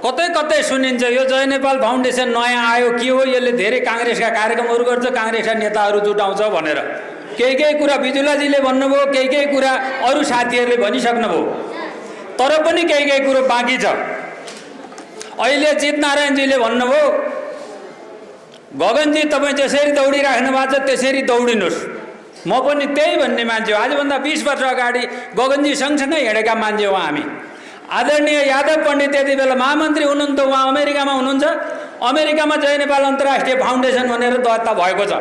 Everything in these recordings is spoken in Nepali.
कतै कतै सुनिन्छ यो जय नेपाल फाउन्डेसन नयाँ आयो के हो यसले धेरै काङ्ग्रेसका कार्यक्रमहरू गर्छ काङ्ग्रेसका नेताहरू जुटाउँछ भनेर केही कुरा बिजुलाजीले भन्नुभयो केही कुरा अरू साथीहरूले भनिसक्नुभयो तर पनि केही कुरो बाँकी छ। अहिले जितनारायणजीले भन्नुभयो गगनजी तपाईँ जसरी दौडिराख्नु भएको छ त्यसरी दौडिनुहोस्। म पनि त्यही भन्ने मान्छे हो। आजभन्दा 20 वर्ष अगाडि गगनजी सँगसँगै हिँडेका मान्छे हो हामी। आदरणीय यादव पण्डित त्यति बेला महामन्त्री हुनुहुन्थ्यो, उहाँ अमेरिकामा हुनुहुन्छ। अमेरिकामा जय नेपाल अन्तर्राष्ट्रिय फाउन्डेसन भनेर दर्ता भएको छ।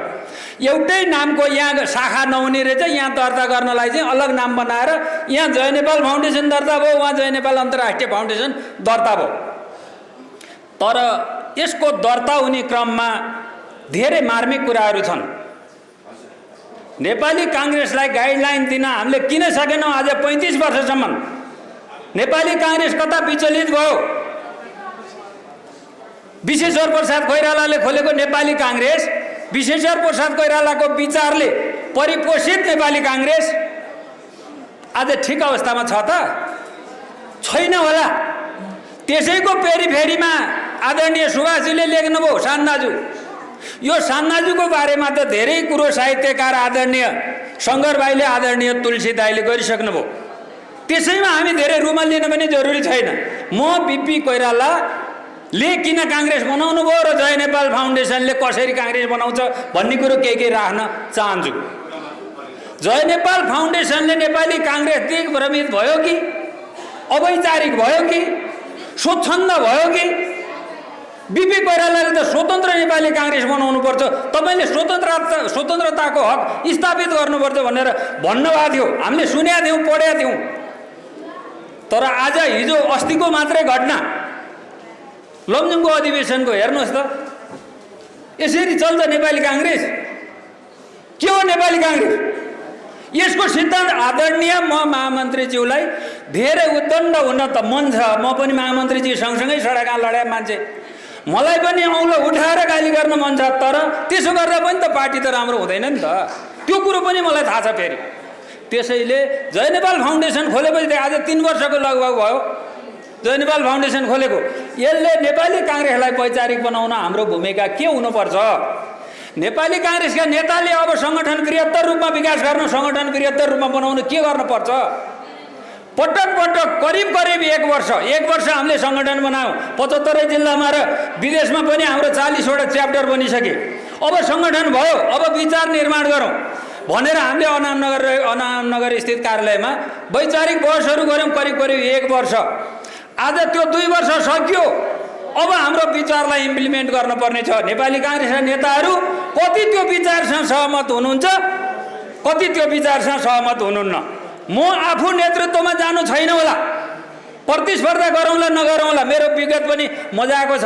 एउटै नामको यहाँ शाखा नहुने रहेछ, यहाँ दर्ता गर्नलाई चाहिँ अलग नाम बनाएर यहाँ जय नेपाल फाउन्डेसन दर्ता भयो, उहाँ जय नेपाल अन्तर्राष्ट्रिय फाउन्डेसन दर्ता भयो। तर यसको दर्ता हुने क्रममा धेरै मार्मिक कुराहरू छन्। नेपाली काङ्ग्रेसलाई गाइडलाइन दिन हामीले किन सकेनौँ? आज 35 वर्षसम्म नेपाली काङ्ग्रेस कता विचलित भयो? विश्वेश्वर प्रसाद कोइरालाले खोलेको नेपाली काङ्ग्रेस, विश्वेश्वर प्रसाद कोइरालाको विचारले परिपोषित नेपाली काङ्ग्रेस आज ठिक अवस्थामा छ त? छैन होला। त्यसैको पेरिफेरीमा आदरणीय सुभाषजीले लेख्नुभयो सान्दाजु। यो सान्दाजुको बारेमा त धेरै कुरो साहित्यकार आदरणीय शङ्कर भाइले आदरणीय तुलसी दाइले गरिसक्नुभयो। त्यसैमा हामी धेरै रुमल लिन पनि जरुरी छैन। म बिपी कोइरालाले किन काङ्ग्रेस बनाउनु भयो र जय नेपाल फाउन्डेसनले कसरी काङ्ग्रेस बनाउँछ भन्ने कुरो केही राख्न चाहन्छु। जय नेपाल फाउन्डेसनले नेपाली काङ्ग्रेस दिग्भ्रमित भयो कि अवैचारिक भयो कि स्वच्छन्द भयो कि? बिपी कोइरालाले त स्वतन्त्र नेपाली काङ्ग्रेस बनाउनु पर्छ, तपाईँले स्वतन्त्रताको हक स्थापित गर्नुपर्छ भनेर भन्नुभएको थियो। हामीले सुनेका थियौँ, पढेका थियौँ। तर आज हिजो अस्तिको मात्रै घटना लमजुङको अधिवेशनको हेर्नुहोस् त, यसरी चल्छ नेपाली काङ्ग्रेस? के हो नेपाली काङ्ग्रेस? यसको सिद्धान्त आदरणीय म महामन्त्रीज्यूलाई धेरै उद्दण्ड हुन त मन छ। म पनि महामन्त्रीजी सँगसँगै सडकमा लडेका मान्छे, मलाई पनि औँलो उठाएर गाली गर्न मन छ। तर त्यसो गर्दा पनि त पार्टी त राम्रो हुँदैन नि त, त्यो कुरो पनि मलाई थाहा छ। फेरि त्यसैले जय नेपाल फाउन्डेसन खोलेपछि आज 3 वर्षको लगभग भयो जय नेपाल फाउन्डेसन खोलेको। यसले नेपाली काङ्ग्रेसलाई वैचारिक बनाउन हाम्रो भूमिका के हुनुपर्छ? नेपाली काङ्ग्रेसका नेताले अब सङ्गठन बृहत्तर रूपमा विकास गर्न, सङ्गठन बृहत्तर रूपमा बनाउन के गर्नुपर्छ? पटक पटक करिब 1 वर्ष हामीले सङ्गठन बनायौँ 75 जिल्लामा र विदेशमा पनि हाम्रो 40वटा च्याप्टर बनिसके। अब सङ्गठन भयो, अब विचार निर्माण गरौँ भनेर हामीले अनामनगर स्थित कार्यालयमा वैचारिक बहसहरू गऱ्यौँ करिब 1 वर्ष। आज त्यो 2 वर्ष सकियो। अब हाम्रो विचारलाई इम्प्लिमेन्ट गर्नुपर्ने छ। नेपाली काङ्ग्रेसका नेताहरू कति त्यो विचारसँग सहमत हुनुहुन्छ, कति त्यो विचारसँग सहमत हुनुहुन्न। म आफू नेतृत्वमा जानु छैन होला, प्रतिस्पर्धा गरौँला नगरौँला, मेरो विगत पनि मजाको छ।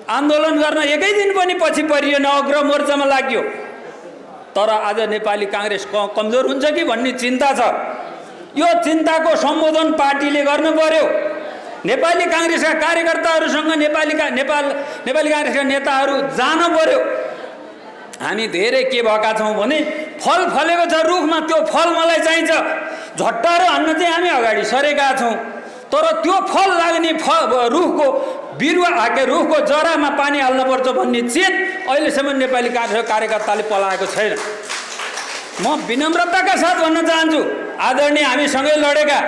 आन्दोलन गर्न एकै दिन पनि पछि परिएन, अग्र मोर्चामा लाग्यो। तर आज नेपाली काङ्ग्रेस कमजोर हुन्छ कि भन्ने चिन्ता छ। यो चिन्ताको सम्बोधन पार्टीले गर्नु पर्यो। नेपाली काङ्ग्रेसका कार्यकर्ताहरूसँग नेपाली काङ्ग्रेसका नेताहरू जानु पर्यो। हामी धेरै के भएका छौँ भने फल फलेको छ रुखमा, त्यो फल मलाई चाहिन्छ, झट्टाएर हान्न चाहिँ हामी अगाडि सरेका छौँ। तर त्यो फल लाग्ने रुखको बिरुवा रुखको जरामा पानी हाल्नुपर्छ भन्ने चेत अहिलेसम्म नेपाली काङ्ग्रेसका कार्यकर्ताले पलाएको छैन। म विनम्रताका साथ भन्न चाहन्छु, आदरणीय हामी सँगै लडेका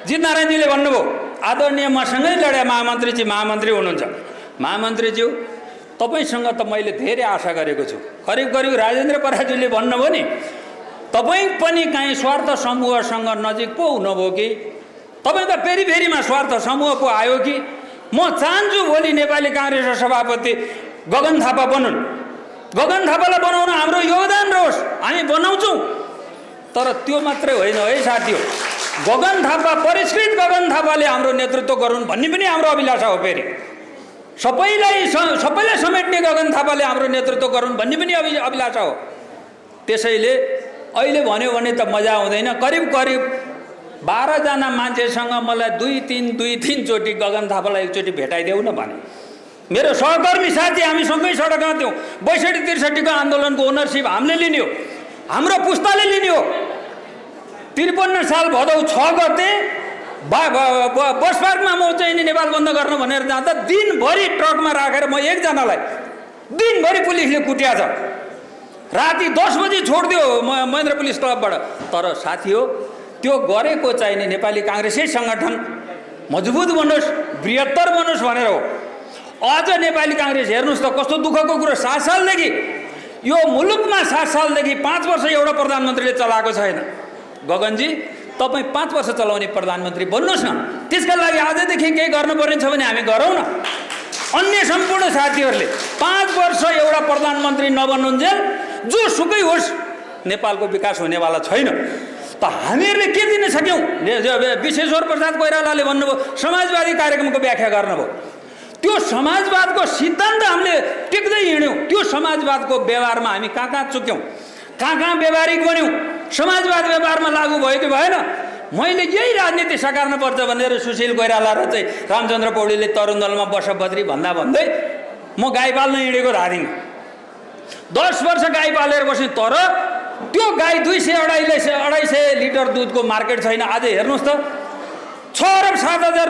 जितनारायणजीले भन्नुभयो, आदरणीय मसँगै लडे महामन्त्री हुनुहुन्छ। महामन्त्रीज्यू, तपाईँसँग त मैले धेरै आशा गरेको छु। करिब राजेन्द्र पराजुलीले भन्नुभयो नि, तपाईँ पनि काहीँ स्वार्थ समूहसँग नजिक पो हुनुभयो कि? तपाईँ त पेरिफेरीमा स्वार्थ समूह पो आयो कि? म चाहन्छु भोलि नेपाली काङ्ग्रेसका सभापति गगन थापा बनुन्। गगन थापालाई बनाउन हाम्रो योगदान रहोस्, हामी बनाउँछौँ। तर त्यो मात्रै होइन है साथी हो, गगन थापा परिष्कृत गगन थापाले हाम्रो नेतृत्व गरून् भन्ने पनि हाम्रो अभिलाषा हो। फेरि सबैलाई समेट्ने गगन थापाले हाम्रो नेतृत्व गरून् भन्ने पनि अभिलाषा हो। त्यसैले अहिले भन्यो भने त मजा आउँदैन। करिब 12 जना मान्छेसँग मलाई 2-3 चोटि गगन थापालाई एकचोटि भेटाइदेऊ न भने। मेरो सहकर्मी साथी हामी सँगै सडकमा थियौँ। 62-63 को आन्दोलनको ओनरसिप हामीले लिने हो, हाम्रो पुस्ताले लिने हो। 53 साल भदौ 6 गते बस पार्कमा म चाहिँ नि नेपाल बन्द गर्न भनेर जाँदा दिनभरि ट्रकमा राखेर म एकजनालाई दिनभरि पुलिसले कुट्या छ। राति 10 बजी छोडिदियो महेन्द्र पुलिस क्लबबाट। तर साथी हो, त्यो गरेको चाहिँ नि नेपाली काङ्ग्रेसै सङ्गठन मजबुत बनोस्, बृहत्तर बनोस् भनेर हो। अझ नेपाली काङ्ग्रेस हेर्नुहोस् त कस्तो दुःखको कुरो, 7 सालदेखि यो मुलुकमा 7 सालदेखि 5 वर्ष एउटा प्रधानमन्त्रीले चलाएको छैन। गगनजी, तपाईँ 5 वर्ष चलाउने प्रधानमन्त्री बन्नुहोस् न। त्यसका लागि आजदेखि केही गर्नुपर्ने छ भने हामी गरौँ न। अन्य सम्पूर्ण साथीहरूले 5 वर्ष एउटा प्रधानमन्त्री नबन्नुन्जेल जोसुकै होस् नेपालको विकास हुनेवाला छैन। त हामीहरूले के दिन सक्यौँ? विश्वेश्वर प्रसाद कोइरालाले भन्नुभयो समाजवादी कार्यक्रमको व्याख्या गर्नुभयो। त्यो समाजवादको सिद्धान्त हामीले टेक्दै हिँड्यौँ। त्यो समाजवादको व्यवहारमा हामी कहाँ कहाँ चुक्यौँ, कहाँ व्यवहारिक बन्यौँ, समाजवाद व्यवहारमा लागू भयो कि भएन? मैले यही राजनीति सकार्नुपर्छ भनेर सुशील कोइराला र चाहिँ रामचन्द्र पौडेलले तरुण दलमा बसबद्री भन्दा भन्दै म गाई पाल्न हिँडेको धादिनँ। 10 वर्ष गाई पालेर बसेँ, तर त्यो गाई 200-250 लिटर दुधको मार्केट छैन। आज हेर्नुहोस् त 6 अरब 7 हजार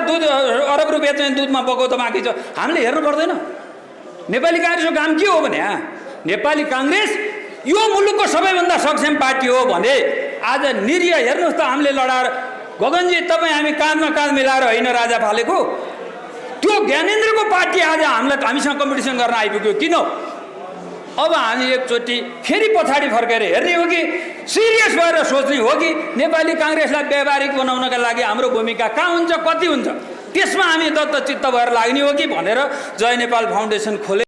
अरब रुपियाँ चाहिँ दुधमा बगौत बाँकी छ। हामीले हेर्नु पर्दैन? नेपाली काङ्ग्रेसको काम के हो भने नेपाली काङ्ग्रेस यो मुलुकको सबैभन्दा सक्षम पार्टी हो भने आज निरीह हेर्नुहोस् त हामीले लडाएर। गगनजी, तपाईँ हामी काँधमा काँध मिलाएर होइन राजा फालेको। त्यो ज्ञानेन्द्रको पार्टी आज हामीसँग कम्पिटिसन गर्न आइपुग्यो। किन? अब हामी एकचोटि फेरि पछाडि फर्केर हेर्ने हो कि सिरियस भएर सोच्ने हो कि नेपाली काङ्ग्रेसलाई व्यावहारिक बनाउनका लागि हाम्रो भूमिका कहाँ हुन्छ, कति हुन्छ, त्यसमा हामी दत्तचित्त भएर लाग्ने हो कि भनेर जय नेपाल फाउन्डेसन खोले।